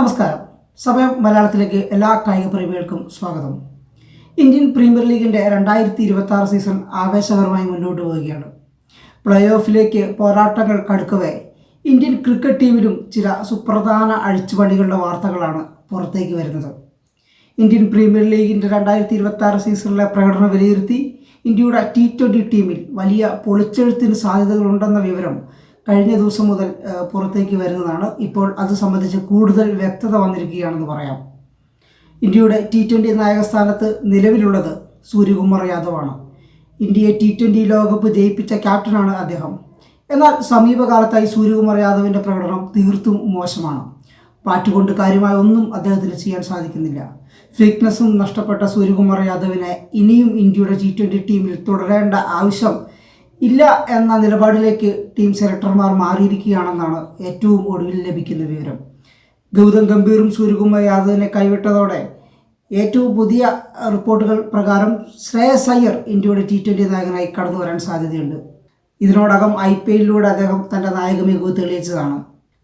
നമസ്കാരം. സമയം മലയാളത്തിലേക്ക് എല്ലാ കായിക പ്രേമികൾക്കും സ്വാഗതം. ഇന്ത്യൻ പ്രീമിയർ ലീഗിൻ്റെ 2026 സീസൺ ആവേശകരമായി മുന്നോട്ട് പോവുകയാണ്. പ്ലേ ഓഫിലേക്ക് പോരാട്ടങ്ങൾ കടുക്കവേ ഇന്ത്യൻ ക്രിക്കറ്റ് ടീമിലും ചില സുപ്രധാന അഴിച്ചുപണികളുടെ വാർത്തകളാണ് പുറത്തേക്ക് വരുന്നത്. ഇന്ത്യൻ പ്രീമിയർ ലീഗിൻ്റെ 2026 സീസണിലെ പ്രകടനം വിലയിരുത്തി ഇന്ത്യയുടെ T20 ടീമിൽ വലിയ പൊളിച്ചെഴുത്തിന് സാധ്യതകളുണ്ടെന്ന വിവരം കഴിഞ്ഞ ദിവസം മുതൽ പുറത്തേക്ക് വരുന്നതാണ്. ഇപ്പോൾ അത് സംബന്ധിച്ച് കൂടുതൽ വ്യക്തത വന്നിരിക്കുകയാണെന്ന് പറയാം. ഇന്ത്യയുടെ T20 നായകസ്ഥാനത്ത് നിലവിലുള്ളത് സൂര്യകുമാർ യാദവാണ്. ഇന്ത്യയെ T20 ലോകകപ്പ് ജയിപ്പിച്ച ക്യാപ്റ്റനാണ് അദ്ദേഹം. എന്നാൽ സമീപകാലത്തായി സൂര്യകുമാർ യാദവിൻ്റെ പ്രകടനം തീർത്തും മോശമാണ്. പാറ്റുകൊണ്ട് കാര്യമായ ഒന്നും അദ്ദേഹത്തിന് ചെയ്യാൻ സാധിക്കുന്നില്ല. ഫിറ്റ്നസ്സും നഷ്ടപ്പെട്ട സൂര്യകുമാർ യാദവിനെ ഇനിയും ഇന്ത്യയുടെ T20 ടീമിൽ തുടരേണ്ട ആവശ്യം ഇല്ല എന്ന നിലപാടിലേക്ക് ടീം സെലക്ടർമാർ മാറിയിരിക്കുകയാണെന്നാണ് ഏറ്റവും ഒടുവിൽ ലഭിക്കുന്ന വിവരം. ഗൗതം ഗംഭീറും സൂര്യകുമാർ യാദവിനെ കൈവിട്ടതോടെ ഏറ്റവും പുതിയ റിപ്പോർട്ടുകൾ പ്രകാരം ശ്രേയസ് അയ്യർ ഇന്ത്യയുടെ T20 നായകനായി കടന്നു വരാൻ സാധ്യതയുണ്ട്. ഇതിനോടകം IPLലൂടെ അദ്ദേഹം തൻ്റെ നായക മികവ് തെളിയിച്ചതാണ്.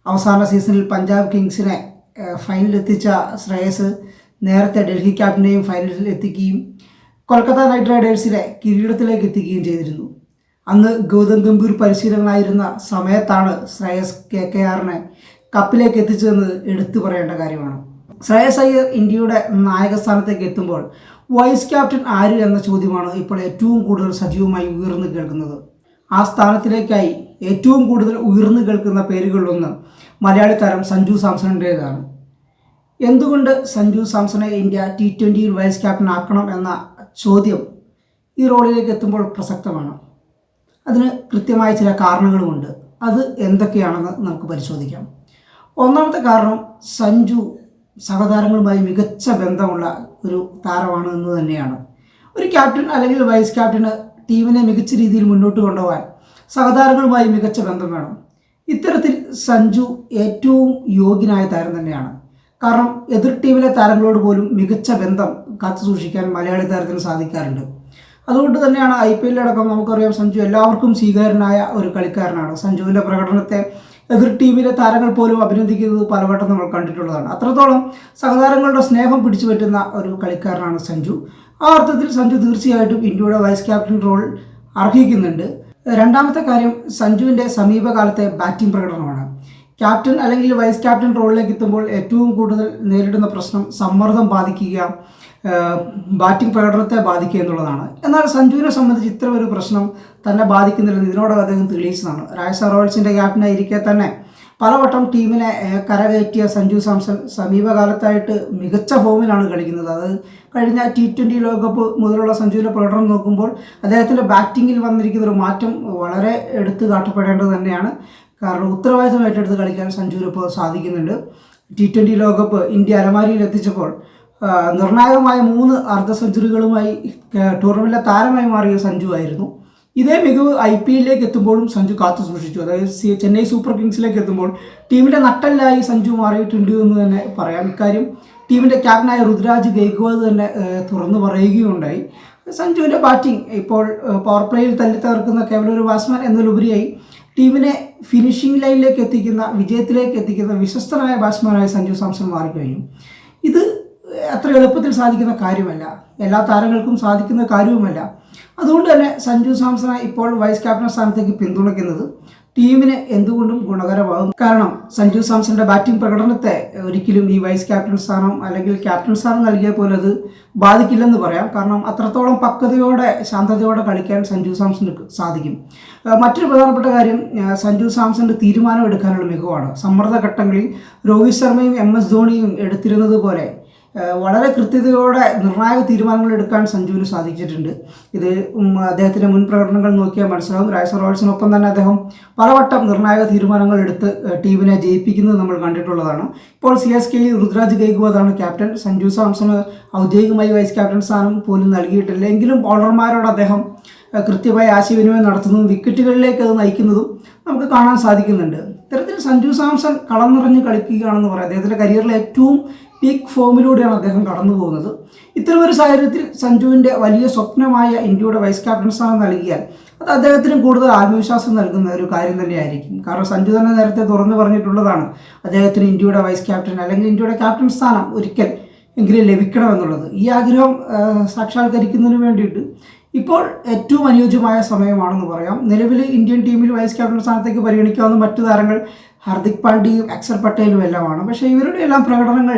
അവസാന സീസണിൽ പഞ്ചാബ് കിങ്സിനെ ഫൈനലിലെത്തിച്ച ശ്രേയസ് നേരത്തെ ഡൽഹി ക്യാപ്റ്റനെയും ഫൈനലിൽ എത്തിക്കുകയും കൊൽക്കത്ത നൈറ്റ് റൈഡേഴ്സിനെ കിരീടത്തിലേക്ക് എത്തിക്കുകയും ചെയ്തിരുന്നു. അന്ന് ഗൗതം ഗംഭീർ പരിശീലകനായിരുന്ന സമയത്താണ് ശ്രേയസ് KKRനെ കപ്പിലേക്ക് എത്തിച്ചതെന്ന് എടുത്തു പറയേണ്ട കാര്യമാണ്. ശ്രേയസ് അയ്യർ ഇന്ത്യയുടെ നായകസ്ഥാനത്തേക്ക് എത്തുമ്പോൾ വൈസ് ക്യാപ്റ്റൻ ആര് എന്ന ചോദ്യമാണ് ഇപ്പോൾ ഏറ്റവും കൂടുതൽ സജീവമായി ഉയർന്നു കേൾക്കുന്നത്. ആ സ്ഥാനത്തിലേക്കായി ഏറ്റവും കൂടുതൽ ഉയർന്നു കേൾക്കുന്ന പേരുകളിലൊന്ന് മലയാളി താരം സഞ്ജു സാംസണിൻ്റേതാണ്. എന്തുകൊണ്ട് സഞ്ജു സാംസണെ ഇന്ത്യ T20യിൽ വൈസ് ക്യാപ്റ്റൻ ആക്കണം എന്ന ചോദ്യം ഈ റോളിലേക്ക് എത്തുമ്പോൾ പ്രസക്തമാണ്. അതിന് കൃത്യമായ ചില കാരണങ്ങളുമുണ്ട്. അത് എന്തൊക്കെയാണെന്ന് നമുക്ക് പരിശോധിക്കാം. ഒന്നാമത്തെ കാരണം, സഞ്ജു സഹതാരങ്ങളുമായി മികച്ച ബന്ധമുള്ള ഒരു താരമാണ് എന്ന് തന്നെയാണ്. ഒരു ക്യാപ്റ്റൻ അല്ലെങ്കിൽ വൈസ് ക്യാപ്റ്റന് ടീമിനെ മികച്ച രീതിയിൽ മുന്നോട്ട് കൊണ്ടുപോകാൻ സഹതാരങ്ങളുമായി മികച്ച ബന്ധം വേണം. ഇത്തരത്തിൽ സഞ്ജു ഏറ്റവും യോഗ്യനായ താരം തന്നെയാണ്. കാരണം എതിർ ടീമിലെ താരങ്ങളോട് പോലും മികച്ച ബന്ധം കാത്തു സൂക്ഷിക്കാൻ മലയാളി താരത്തിന് സാധിക്കാറുണ്ട്. അതുകൊണ്ട് തന്നെയാണ് IPLലടക്കം നമുക്കറിയാം സഞ്ജു എല്ലാവർക്കും സ്വീകാര്യനായ ഒരു കളിക്കാരനാണ്. സഞ്ജുവിൻ്റെ പ്രകടനത്തെ എതിർ ടീമിലെ താരങ്ങൾ പോലും അഭിനന്ദിക്കുന്നത് പലവട്ടം നമ്മൾ കണ്ടിട്ടുള്ളതാണ്. അത്രത്തോളം സഹതാരങ്ങളുടെ സ്നേഹം പിടിച്ചു പറ്റുന്ന ഒരു കളിക്കാരനാണ് സഞ്ജു. ആ അർത്ഥത്തിൽ സഞ്ജു തീർച്ചയായിട്ടും ഇന്ത്യയുടെ വൈസ് ക്യാപ്റ്റൻ റോൾ അർഹിക്കുന്നുണ്ട്. രണ്ടാമത്തെ കാര്യം, സഞ്ജുവിൻ്റെ സമീപകാലത്തെ ബാറ്റിംഗ് പ്രകടനമാണ്. ക്യാപ്റ്റൻ അല്ലെങ്കിൽ വൈസ് ക്യാപ്റ്റൻ റോളിലേക്ക് എത്തുമ്പോൾ ഏറ്റവും കൂടുതൽ നേരിടുന്ന പ്രശ്നം സമ്മർദ്ദം ബാധിക്കുക, ബാറ്റിംഗ് പ്രകടനത്തെ ബാധിക്കുക എന്നുള്ളതാണ്. എന്നാൽ സഞ്ജുവിനെ സംബന്ധിച്ച് ഇത്തരം ഒരു പ്രശ്നം തന്നെ ബാധിക്കുന്നില്ലെന്ന് ഇതിനോടകം അദ്ദേഹം തെളിയിച്ചതാണ്. രാജസ്ഥാൻ റോയൽസിൻ്റെ ക്യാപ്റ്റനായിരിക്കെ തന്നെ പലവട്ടം ടീമിനെ കരകയറ്റിയ സഞ്ജു സാംസൺ സമീപകാലത്തായിട്ട് മികച്ച ഫോമിലാണ് കളിക്കുന്നത്. അത് കഴിഞ്ഞ T20 ലോകകപ്പ് മുതലുള്ള സഞ്ജുവിൻ്റെ പ്രകടനം നോക്കുമ്പോൾ അദ്ദേഹത്തിൻ്റെ ബാറ്റിങ്ങിൽ വന്നിരിക്കുന്ന ഒരു മാറ്റം വളരെ എടുത്തു കാട്ടപ്പെടേണ്ടത് തന്നെയാണ്. കാരണം ഉത്തരവാദിത്തം ഏറ്റെടുത്ത് കളിക്കാൻ സഞ്ജുവിന് ഇപ്പോൾ സാധിക്കുന്നുണ്ട്. T20 ലോകകപ്പ് ഇന്ത്യ അലമാരിയിൽ എത്തിച്ചപ്പോൾ നിർണായകമായ 3 അർദ്ധ സെഞ്ചുറികളുമായി ടൂർണമെൻറ്റിലെ താരമായി മാറിയ സഞ്ജു ആയിരുന്നു. ഇതേ മികവ് IPLലേക്ക് എത്തുമ്പോഴും സഞ്ജു കാത്തു സൂക്ഷിച്ചു. അതായത് ചെന്നൈ സൂപ്പർ കിങ്സിലേക്ക് എത്തുമ്പോൾ ടീമിൻ്റെ നട്ടെല്ലായി സഞ്ജു മാറിയിട്ടുണ്ട് എന്ന് തന്നെ പറയാം. ഇക്കാര്യം ടീമിൻ്റെ ക്യാപ്റ്റനായ രുദ്രാജ് ഗെയ്ക്വാദ് തന്നെ തുറന്നു പറയുകയുണ്ടായി. സഞ്ജുവിൻ്റെ ബാറ്റിംഗ് ഇപ്പോൾ പവർ പ്ലേയിൽ തല്ലിത്തകർക്കുന്ന കേവലം ഒരു ബാറ്റ്സ്മാൻ എന്നതിലുപരിയായി ടീമിനെ ഫിനിഷിംഗ് ലൈനിലേക്ക് എത്തിക്കുന്ന, വിജയത്തിലേക്ക് എത്തിക്കുന്ന വിശ്വസ്തനായ ബാറ്റ്സ്മാനായി സഞ്ജു സാംസൺ മാറിക്കഴിഞ്ഞു. ഇത് അത്ര എളുപ്പത്തിൽ സാധിക്കുന്ന കാര്യമല്ല, എല്ലാ താരങ്ങൾക്കും സാധിക്കുന്ന കാര്യവുമല്ല. അതുകൊണ്ട് തന്നെ സഞ്ജു സാംസണെ ഇപ്പോൾ വൈസ് ക്യാപ്റ്റൻ സ്ഥാനത്തേക്ക് പിന്തുണയ്ക്കുന്നത് ടീമിന് എന്തുകൊണ്ടും ഗുണകരമാകും. കാരണം സഞ്ജു സാംസണിൻ്റെ ബാറ്റിംഗ് പ്രകടനത്തെ ഒരിക്കലും ഈ വൈസ് ക്യാപ്റ്റൻ സ്ഥാനം അല്ലെങ്കിൽ ക്യാപ്റ്റൻ സ്ഥാനം നൽകിയ പോലെ അത് ബാധിക്കില്ലെന്ന് പറയാം. കാരണം അത്രത്തോളം പക്വതയോടെ ശാന്തതയോടെ കളിക്കാൻ സഞ്ജു സാംസണ് സാധിക്കും. മറ്റൊരു പ്രധാനപ്പെട്ട കാര്യം, സഞ്ജു സാംസണിൻ്റെ തീരുമാനം എടുക്കാനുള്ള മികവാണ്. സമ്മർദ്ദ ഘട്ടങ്ങളിൽ രോഹിത് ശർമ്മയും MS ധോണിയും എടുത്തിരുന്നത് പോലെ വളരെ കൃത്യതയോടെ നിർണായക തീരുമാനങ്ങൾ എടുക്കാൻ സഞ്ജുവിന് സാധിച്ചിട്ടുണ്ട്. ഇത് അദ്ദേഹത്തിൻ്റെ മുൻ പ്രകടനങ്ങൾ നോക്കിയാൽ മനസ്സിലാവും. രാജസ്ഥാൻ റോയൽസിനൊപ്പം തന്നെ അദ്ദേഹം പലവട്ടം നിർണായക തീരുമാനങ്ങൾ എടുത്ത് ടീമിനെ ജയിപ്പിക്കുന്നത് നമ്മൾ കണ്ടിട്ടുള്ളതാണ്. ഇപ്പോൾ CSKയിൽ രുദ്രാജ് ഗെയ്ക്വാദാണ് ക്യാപ്റ്റൻ. സഞ്ജു സാംസണ് ഔദ്യോഗികമായി വൈസ് ക്യാപ്റ്റൻ സ്ഥാനം പോലും നൽകിയിട്ടില്ല. എങ്കിലും ബൗളർമാരോട് അദ്ദേഹം കൃത്യമായി ആശയവിനിമയം നടത്തുന്നതും വിക്കറ്റുകളിലേക്ക് അത് നയിക്കുന്നതും നമുക്ക് കാണാൻ സാധിക്കുന്നുണ്ട്. ഇത്തരത്തിൽ സഞ്ജു സാംസൺ കളം നിറഞ്ഞ് കളിക്കുകയാണെന്ന് പറയാം. അദ്ദേഹത്തിൻ്റെ കരിയറിലെ ഏറ്റവും പീക്ക് ഫോമിലൂടെയാണ് അദ്ദേഹം കടന്നു പോകുന്നത്. ഇത്തരമൊരു സാഹചര്യത്തിൽ സഞ്ജുവിൻ്റെ വലിയ സ്വപ്നമായ ഇന്ത്യയുടെ വൈസ് ക്യാപ്റ്റൻ സ്ഥാനം നൽകിയാൽ അത് അദ്ദേഹത്തിന് കൂടുതൽ ആത്മവിശ്വാസം നൽകുന്ന ഒരു കാര്യം തന്നെയായിരിക്കും. കാരണം സഞ്ജു തന്നെ നേരത്തെ തുറന്നു പറഞ്ഞിട്ടുള്ളതാണ് അദ്ദേഹത്തിന് ഇന്ത്യയുടെ വൈസ് ക്യാപ്റ്റൻ അല്ലെങ്കിൽ ഇന്ത്യയുടെ ക്യാപ്റ്റൻ സ്ഥാനം ഒരിക്കൽ എങ്കിലും ലഭിക്കണമെന്നുള്ളത്. ഈ ആഗ്രഹം സാക്ഷാത്കരിക്കുന്നതിന് വേണ്ടിയിട്ട് ഇപ്പോൾ ഏറ്റവും അനുയോജ്യമായ സമയമാണെന്ന് പറയാം. നിലവിൽ ഇന്ത്യൻ ടീമിൽ വൈസ് ക്യാപ്റ്റൻ സ്ഥാനത്തേക്ക് പരിഗണിക്കാവുന്ന മറ്റു താരങ്ങൾ ഹാർദിക് പാണ്ഡ്യയും അക്ഷർ പട്ടേലും എല്ലാമാണ്. പക്ഷേ ഇവരുടെ എല്ലാം പ്രകടനങ്ങൾ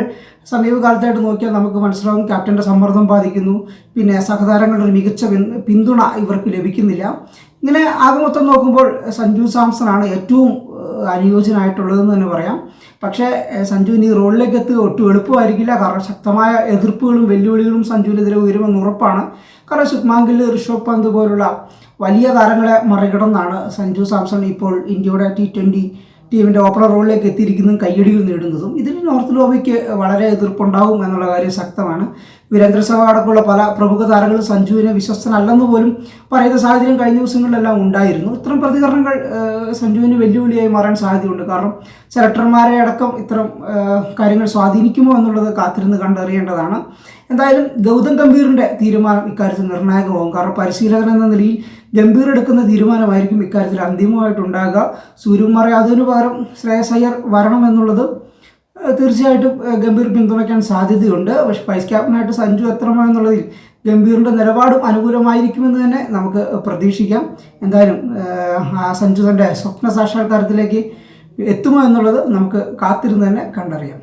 സമീപകാലത്തായിട്ട് നോക്കിയാൽ നമുക്ക് മനസ്സിലാവും ക്യാപ്റ്റൻ്റെ സമ്മർദ്ദം ബാധിക്കുന്നു, പിന്നെ സഹതാരങ്ങളുടെ ഒരു മികച്ച പിന്തുണ ഇവർക്ക് ലഭിക്കുന്നില്ല. ഇങ്ങനെ ആകെ മൊത്തം നോക്കുമ്പോൾ സഞ്ജു സാംസണാണ് ഏറ്റവും അനുയോജ്യനായിട്ടുള്ളതെന്ന് തന്നെ പറയാം. പക്ഷേ സഞ്ജുവിന് ഈ റോളിലേക്ക് എത്തുക ഒട്ടും എളുപ്പമായിരിക്കില്ല. കാരണം ശക്തമായ എതിർപ്പുകളും വെല്ലുവിളികളും സഞ്ജുവിനെതിരെ ഉയരുമെന്ന് ഉറപ്പാണ്. കാരണം ശുഭ്മാൻ ഗിൽ, ഋഷഭ് പന്ത് പോലുള്ള വലിയ താരങ്ങളെ മറികടന്നാണ് സഞ്ജു സാംസൺ ഇപ്പോൾ ഇന്ത്യയുടെ T20 ടീമിൻ്റെ ഓപ്പണർ റോളിലേക്ക് എത്തിയിരിക്കുന്നതും കയ്യടികൾ നേടുന്നതും. ഇതിൽ നോർത്ത് ലോബിക്ക് വളരെ എതിർപ്പുണ്ടാവും എന്നുള്ള കാര്യം ശക്തമാണ്. വീരേന്ദ്ര സെഹ്വാഗ് അടക്കമുള്ള പല പ്രമുഖ താരങ്ങളും സഞ്ജുവിനെ വിശ്വസ്തനല്ലെന്ന് പോലും പറയുന്ന സാഹചര്യം കഴിഞ്ഞ ദിവസങ്ങളിലെല്ലാം ഉണ്ടായിരുന്നു. ഇത്തരം പ്രതികരണങ്ങൾ സഞ്ജുവിന് വെല്ലുവിളിയായി മാറാൻ സാധ്യതയുണ്ട്. കാരണം സെലക്ടർമാരെ അടക്കം ഇത്തരം കാര്യങ്ങൾ സ്വാധീനിക്കുമോ എന്നുള്ളത് കാത്തിരുന്ന് കണ്ടറിയേണ്ടതാണ്. എന്തായാലും ഗൗതം ഗംഭീറിൻ്റെ തീരുമാനം ഇക്കാര്യത്തിൽ നിർണായകമാകും. കാരണം പരിശീലകൻ എന്ന നിലയിൽ ഗംഭീർ എടുക്കുന്ന തീരുമാനമായിരിക്കും ഇക്കാര്യത്തിൽ അന്തിമമായിട്ടുണ്ടാകുക. സൂര്യകുമാർ യാദവിന് പകരം ശ്രേയസ് അയ്യർ വരണമെന്നുള്ളത് തീർച്ചയായിട്ടും ഗംഭീർ പിന്തുണയ്ക്കാൻ സാധ്യതയുണ്ട്. പക്ഷേ വൈസ് ക്യാപ്റ്റനായിട്ട് സഞ്ജു എത്തണമോ എന്നുള്ളതിൽ ഗംഭീറിൻ്റെ നിലപാടും അനുകൂലമായിരിക്കുമെന്ന് തന്നെ നമുക്ക് പ്രതീക്ഷിക്കാം. എന്തായാലും സഞ്ജു തൻ്റെ സ്വപ്ന സാക്ഷാത്കാരത്തിലേക്ക് എത്തുമോ എന്നുള്ളത് നമുക്ക് കാത്തിരുന്ന് തന്നെ കണ്ടറിയാം.